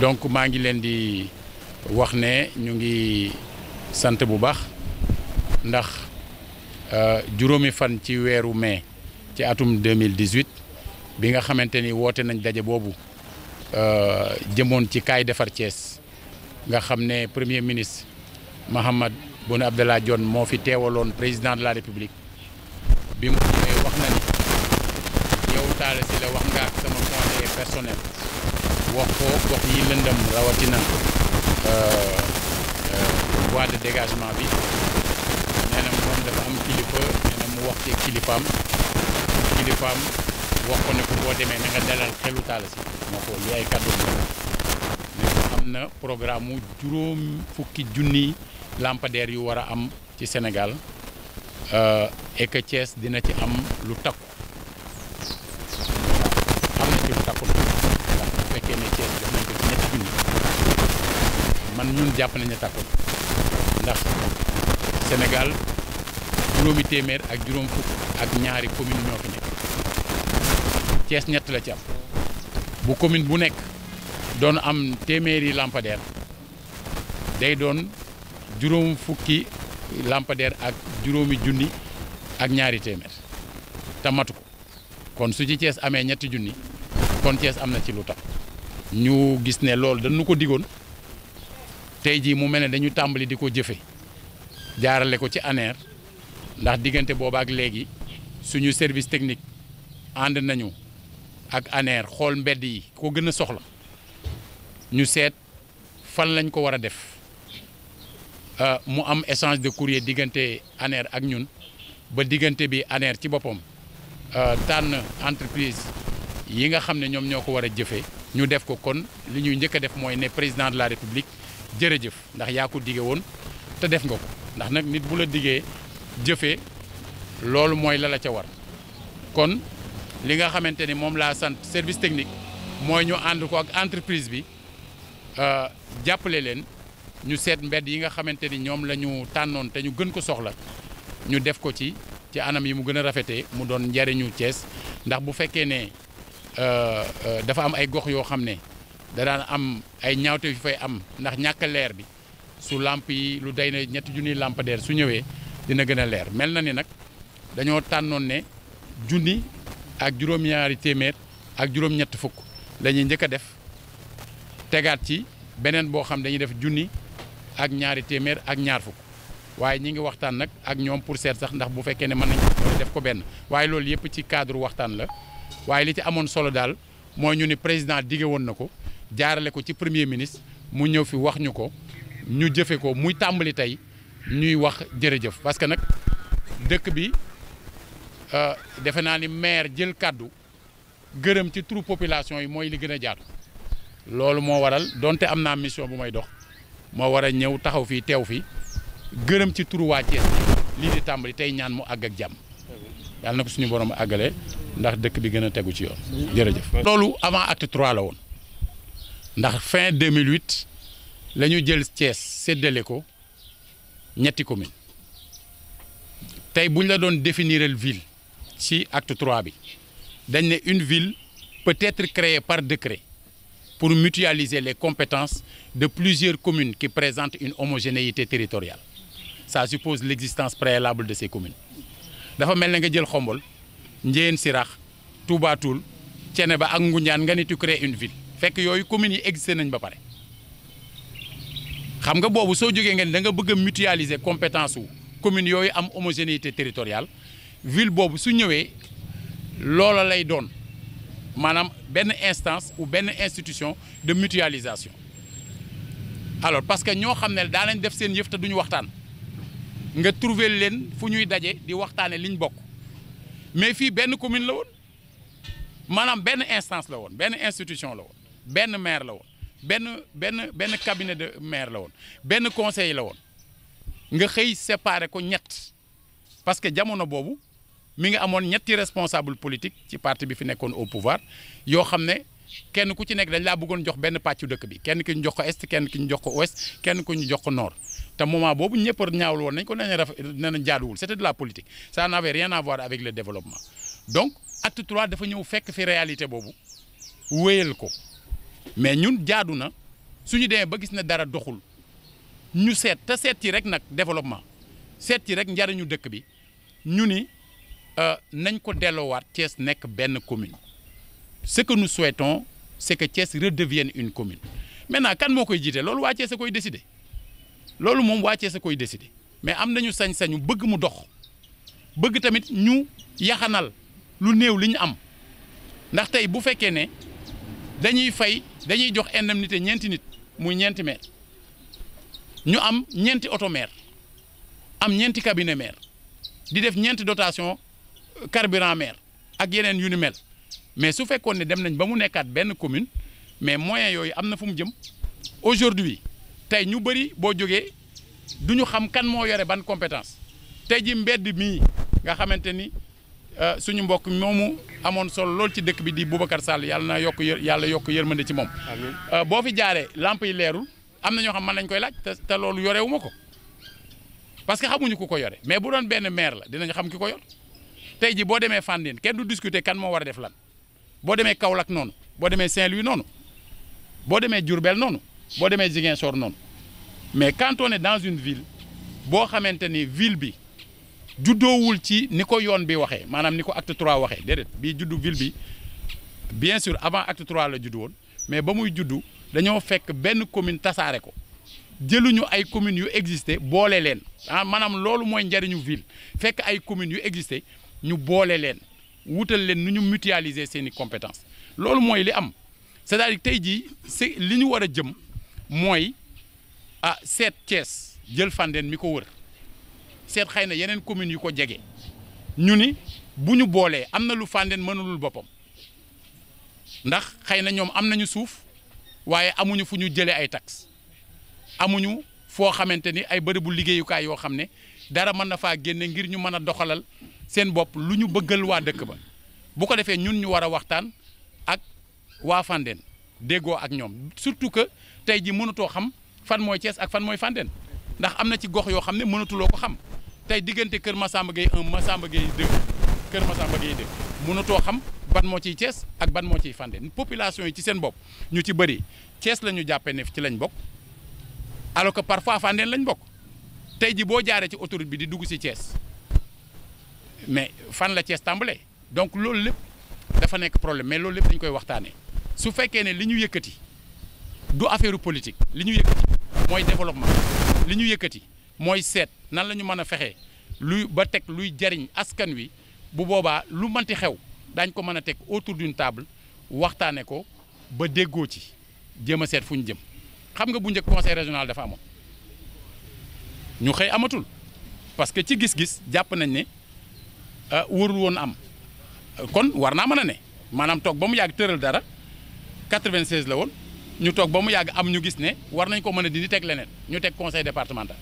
donc maa ngi leen di wax ne ñu ngi sant bu baax ndax juróomi fan ci weeru mai ci atum 2018 bi nga xamante ni woote nañ daje boobu jëmoon ci kaay defar Thiès nga xam ne premier ministre Mahammed Boun Abdallah Dionne moo fi teewaloon président de la république bi mu ñëwee wax na ni yow Talla Sylla wax nga ak sama conseiller personnel wax ko gox yi lëndëm rawatina voie de dégagement bi nee na moom dafa am kilifa nee na mu wax ci kilifaam wax ko ne ko boo demee na nga dalal xelu Talla Sylla moo ko li ay kàddu ne ko am na programme mu juróom fukki junni lampadaires yu war a am ci Sénégal et que Thiès dina ci am lu takku am na ci lu takku ndax bu fekkee ne Thiès jox nañ ko ci ñetti junni man ñun jàpp nañ ne takku ndax Sénégal juróomi téeméer ak juróom fukk ak ñaari commune ñoo fi nekk Thiès ñett la ci am bu commune bu nekk doon am téeméeri lampadaire day doon juróom fukki lampadaire ak juróomi junni ak ñaari téeméer te matu ko kon su ci Thiès amee ñetti junni kon Thiès am na ci lu tax ñu gis ne loolu dañu ko digoon tey jii mu mel ne dañu tàmbali di ko jëfe jaarale ko ci ANER ndax diggante booba ak léegi suñu service technique ànd nañu ak ANER xool mbedd yi ko gën a soxla ñu seet fan lañ ko war a def mu am échange de courrier diggante ANER ak ñun ba diggante bi ANER ci boppam tànn entreprise yi nga xam ne ñoom ñoo ko war a jëfee ñu def ko kon li ñuy njëkk a def mooy ne président de la république jërëjëf ndax yaa ko dige woon te def nga ko ndax nag nit bu la digee jëfee loolu mooy la la ca war kon li nga xamante ni moom laa sant service technique mooy ñu ànd ko ak entreprise bi jàppale leen ñu seet mbedd yi nga xamante ni ñoom la ñu tànnoon te ñu gën ko soxla ñu def ko ci anam yi mu gën a rafetee mu doon njariñu Thiès ndax bu fekkee ne dafa am ay gox yoo xam ne da daan am ay ñaawte yu fay am ndax ñàkk leer bi su lamp yi lu day na ñetti junniy lampadaire su ñëwee dina gën a leer mel na ni nag dañoo tànnoon ne junni ak juróom-ñaari téeméer ak juróom-ñett fukk la ñuy njëkk a def tegaat ci beneen boo xam dañuy def junni ak ñaari téeméer ak ñaar fukk waaye ñi ngi waxtaan nag ak ñoom pour seet sax ndax bu fekkee ne mën nañ def ko benn waaye loolu yëpp ci cadre waxtaan la waaye li ci amoon solo daal mooy ñu ni président dige woon na ko jaarale ko ci premier ministre mu ñëw fi wax ñu ko ñu jëfe ko muy tàmbali tey ñuy wax jërëjëf parce que nag dëkk bi defe naa ni maire jël kàddu gërëm ci turu population yi mooy li gën a jaatu loolu moo waral donte am naa mission bu may dox moo war a ñëw taxaw fii teew fi gërëm ci turu waa Thiès lii di tàmbali tey ñaan mu àgg ak jàmm yàlla na ko suñu borom àggale ndax dëkk bi gën a tegu ci yoon jërëjëf. loolu avant acte 3 la woon ndax fin 2008 la ñu jël Thiès séddale ko ñetti commune tey bu ñu la doon définiral ville ci acte 3 bi dañ ne une ville peut être créée par décret pour mutualiser les compétences de plusieurs communes qui présentent une homogénéité territoriale ça suppose l'existence préalable de ces communes dafa mel ne nga jël Xombol Ndiéyène Sirakh Touba Toul Thiénaba ak Ngoundiane nga ni tu crées une ville fekk yooyu communes yi existé nañ ba pare xam nga boobu soo jógee ngeen da nga bëgg a mutualiser compétence wu communes yooyu am homogénéité territoriale ville boobu su ñëwee loola lay doon maanaam benn instance ou benn institution de mutualisation alors parce que ñoo xam ne daa nañ def seen yëf te duñu waxtaan nga trouver leen fu ñuy daje di waxtaane liñ bokk mais fii benn commune la woon maanaam benn instance la woon benn institution la woon benn maire la woon benn cabinet de maire la woon benn conseil la woon nga xëy séparer ko ñett parce que jamono boobu mi ngi amoon ñetti responsable politique ci parti bi fi nekkoon au pouvoir yoo xam ne kenn ku ci nekk dañ laa bëggoon jox benn pàccu dëkk bi kenn ki ñu jox ko est kenn ki ñu jox ko ouest kenn ku ñu jox ko nord te moment boobu ñëpp ñaawul woon nañ ko nañ jaaduwul c'était de la politique ça n'avait rien à voir avec le développement donc acte 3 dafa ñëw fekk fi réalité boobu wéyal ko mais ñun jaadu na suñu demee ba gis ne dara doxul ñu seet te seet ci rek nag développement seet ci rek njariñu dëkk bi ñu ni nañ ko delloowaat Thiès nekk benn commune. Ce que nous souhaitons c'est que Thiès redevienne une commune maintenant kan moo koy jiite loolu waa Thiès a koy décider loolu moom waa Thiès a koy décider mais am nañu sañ-sañu bëgg mu dox bëgg tamit ñu yaxanal lu néew li ñu am ndax tey bu fekkee ne dañuy jox indemnité ñeenti nit muy ñeenti maire ñu am ñeenti auto maire am ñeenti cabinet maire di def ñeenti dotation carburant maire ak yeneen yu ni mel mais su fekkoon ne dem nañ ba mu nekkaat benn commune mais moyens yooyu am na fu mu jëm aujourd'hui tey ñu bëri boo jógee du ñu xam kan moo yore ban compétence tey ji mbedd mii nga xamante ni suñu mbokk moomu amoon solo lool ci dëkk bi di Boubacar Sall yàlla na yokk yërmande ci moom. boo fi jaaree lamp yi leerul am na ñoo xam mën nañ koy laaj te loolu yorewu ma ko parce que xamuñu ku ko yore mais bu doon benn maire la dinañ xam ki ko yor tey ji boo demee Fandène kenn du discuter kan moo war a def lan boo demee Kaolack noonu boo demee Saint-Louis noonu boo demee Diourbel noonu boo demee Ziguinchor noonu mais quand on est dans une ville boo xamante ni ville bi juddoowul ci ni ko yoon bi waxee maanaam ni ko acte 3 waxee déedéet bii juddu ville bi bien sûr avant acte 3 la juddu woon mais ba muy juddu dañoo fekk benn commune tasaare ko jëluñu ay communes yu existé boole leen maanaam loolu mooy njariñu ville fekk ay communes yu existé ñu boole leen wutal leen nu ñu mutualiser seeni compétences loolu mooy li am c'est-à-dire tey jii li ñu war a jëm mooy seet Thiès jël Fandène mi ko wër seet xëy na yeneen communes yu ko jege ñu ni bu ñu boolee am na lu Fandène mënulul boppam ndax xëy na ñoom am nañu suuf waaye amuñu fu ñu jëlee ay taxes amuñu foo xamante ni ay bërëbu liggéeyukaay yoo xam ne dara mën na faa génne ngir ñu mën a doxalal seen bopp lu ñu bëggal waa dëkk ba bu ko defee ñun ñu war a waxtaan ak waa Fandène déggoo ak ñoom surtout que tey ji mënutoo xam fan mooy Thiès ak fan mooy Fandène ndax am na ci gox yoo xam ne mënatuloo ko xam tey diggante Kër Massamba Gueye 1 Massamba Gueye 2 Kër Massamba Gueye 2 mënatoo xam ban moo ciy Thiès ak ban moo ciy Fandène population yi ci seen bopp ñu ci bëri Thiès la ñu jàppee ne ci lañ bokk alors que parfois Fandène lañ bokk tey ji boo jaaree ci autoroute bi di dugg si Thiès mais fan la Thiès tàmbalee donc loolu lépp dafa nekk problème mais loolu lépp dañ koy waxtaanee su fekkee ne li ñu yëkkati du affaire politique li ñu yëkkati mooy développement li ñu yëkkati mooy seet nan la ñu mën a fexe luy ba teg luy jariñ askan wi bu boobaa lu mënti xew daañ ko mën a teg autour d'une table waxtaane ko ba déggoo ci jéem a seet fu ñu jëm xam nga bu njëkk conseil régional dafa amoon ñu xëy amatul parce que ci gis-gis jàpp nañ ne warul woon am kon war naa mën a ne maanaam toog ba mu yàgg tëral dara 96 la woon ñu toog ba mu yàgg am ñu gis ne war nañ ko mën a dindi teg leneen ñu teg conseil départemental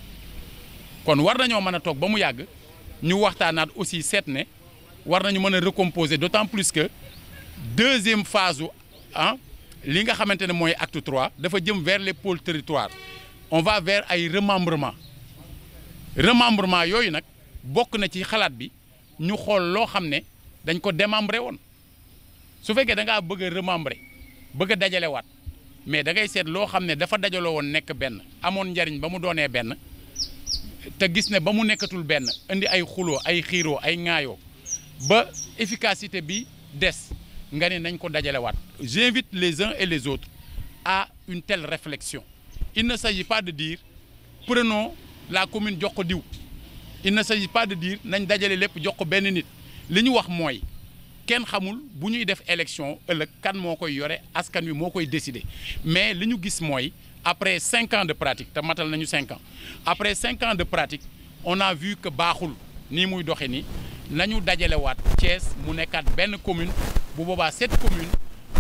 kon war nañoo mën a toog ba mu yàgg ñu waxtaanaat aussi seet ne war nañu mën a recomposer d'autant plus que deuxième phase li nga xamante ne mooy acte 3 dafa jëm vers les pôles territoires on va vers ay remembrement yooyu nag bokk na ci xalaat bi ñu xool loo xam ne dañ ko démembré woon su fekkee da ngaa bëgg a remembrer bëgg a dajalewaat mais da ngay seet loo xam ne dafa dajaloo woon nekk benn amoon njariñ ba mu doonee benn te gis ne ba mu nekkatul benn indi ay xuloo ay xiiroo ay ŋaayoo ba efficacité bi des nga ne nañ ko dajalewaat. J'invite les uns et les autres à une telle réflexion. Il ne s'agit pas de dire prenons la commune jox ko diw il ne s'agit pas de dire nañ dajale lépp jox ko benn nit li ñu wax mooy kenn xamul bu ñuy def élection ëllëg kan moo koy yore askan wi moo koy décider mais li ñu gis mooy après 5 ans de pratique te matal nañu 5 ans après 5 ans de pratique on a vu que baaxul nii muy doxe ni nañu dajalewaat Thiès mu nekkaat benn commune bu boobaa cette commune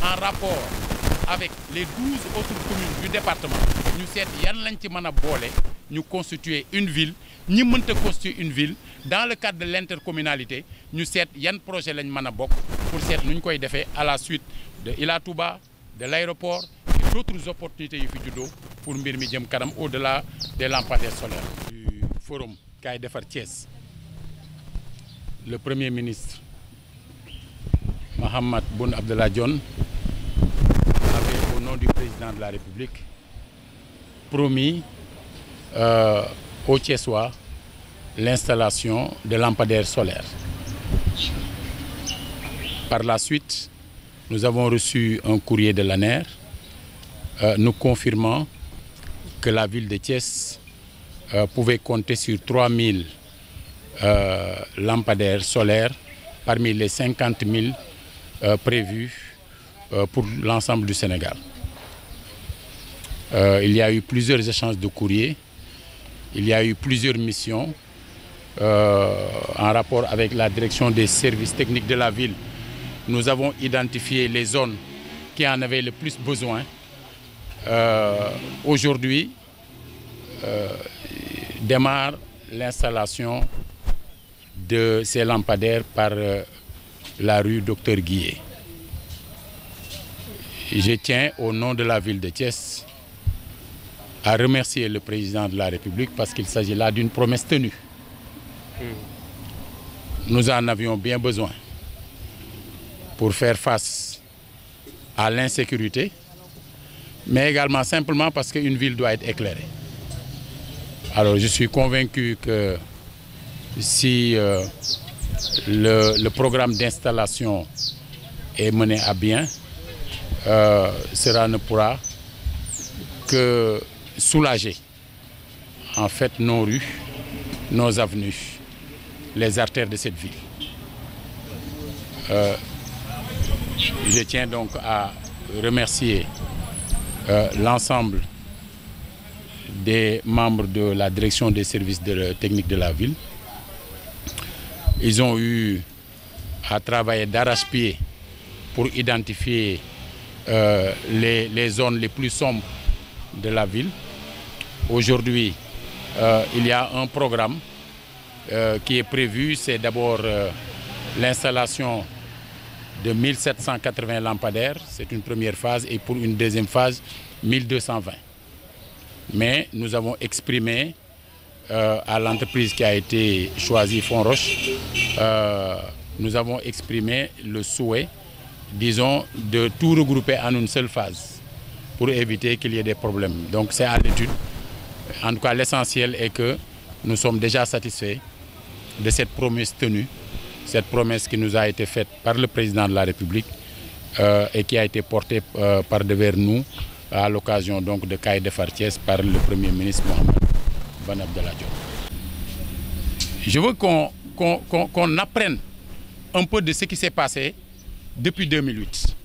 en rapport avec les 12 autres communes du département ñu seet yan lañ ci mën a boole ñu constituer une ville ñi mënta constituer une ville dans le cadre de l'intercommunalité ñu seet yan projet lañ mën a bokk pour seet nu ñu koy defee à la suite de Ila Touba de l'aéroport et d'autres opportunités yu fi juddoo pour mbir mi jëm kanam au-delà des lampadaires solaires du forum Kaay Defar Thiès. Le Premier ministre Mahammed Boun Abdallah Dionne avait, au nom du président de la République, promis aux Thiessois l'installation de lampadaires solaires. Par la suite, nous avons reçu un courrier de l'ANER nous confirmant que la ville de Thiès pouvait compter sur 3000 lampadaires solaires parmi les 50 000 prévus pour l'ensemble du Sénégal. Il y a eu plusieurs échanges de courriers, il y a eu plusieurs missions en rapport avec la direction des services techniques de la ville. Nous avons identifié les zones qui en avaient le plus besoin. Aujourd'hui, démarre l'installation de ces lampadaires par la rue Docteur Guillet. Je tiens, au nom de la ville de Thiès, à remercier le président de la République parce qu'il s'agit là d'une promesse tenue. Nous en avions bien besoin pour faire face à l'insécurité, mais également simplement parce qu'une ville doit être éclairée. Alors je suis convaincu que si le programme d'installation est mené à bien, cela ne pourra que soulager en fait nos rues, nos avenues, les artères de cette ville. Je tiens donc à remercier l'ensemble des membres de la direction des services techniques de la ville. Ils ont eu à travailler d'arrache-pied pour identifier les zones les plus sombres de la ville. Aujourd'hui, il y a un programme qui est prévu. C'est d'abord l'installation de 1780 lampadaires. C'est une première phase et pour une deuxième phase, 1220. Mais nous avons exprimé à l'entreprise qui a été choisie, Fonroche, nous avons exprimé le souhait, disons, de tout regrouper en une seule phase pour éviter qu'il y ait des problèmes. Donc c'est à l'étude. En tout cas, l'essentiel est que nous sommes déjà satisfaits de cette promesse tenue, cette promesse qui nous a été faite par le président de la République et qui a été portée par devers nous à l'occasion donc de Kaye Defar Thiès par le Premier ministre Mohamed Ben Abdallah Dionne. Je veux qu'on apprenne un peu de ce qui s'est passé depuis 2008.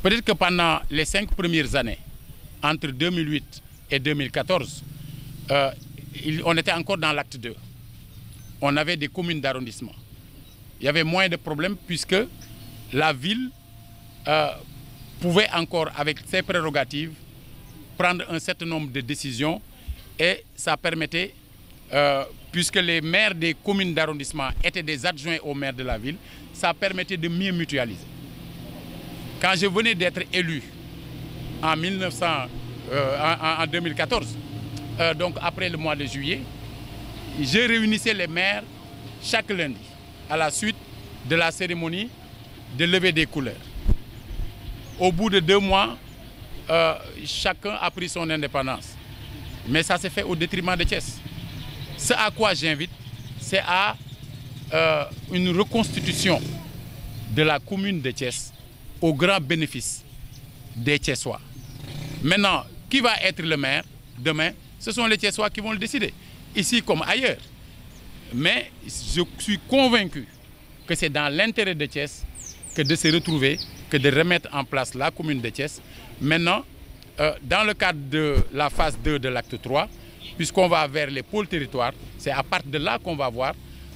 Peut-être que pendant les 5 premières années, entre 2008 et 2014, on était encore dans l'acte 2. On avait des communes d'arrondissement. Il y avait moins de problèmes puisque la ville pouvait encore, avec ses prérogatives, prendre un certain nombre de décisions et ça permettait, puisque les maires des communes d'arrondissement étaient des adjoints au maire de la ville, ça permettait de mieux mutualiser. Quand je venais d'être élu en 2014, donc après le mois de juillet, je réunissais les maires chaque lundi à la suite de la cérémonie de levée des couleurs. Au bout de 2 mois, chacun a pris son indépendance. Mais ça s'est fait au détriment de Thiès. Ce à quoi j'invite, c'est à une reconstitution de la commune de Thiès au grand bénéfice des Thiessois. Maintenant, qui va être le maire demain? Ce sont les Thiessois qui vont le décider, ici comme ailleurs. Mais je suis convaincu que c'est dans l'intérêt de Thiès que de se retrouver, que de remettre en place la commune de Thiès. Maintenant, dans le cadre de la phase 2 de l'acte 3, puisqu'on va vers les pôles territoires, c'est à partir de là qu'on va voir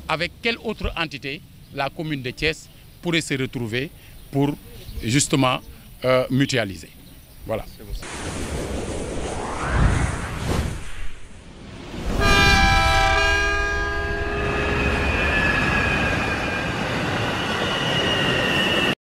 avec quelle autre entité la commune de Thiès pourrait se retrouver pour justement mutualiser. Voilà.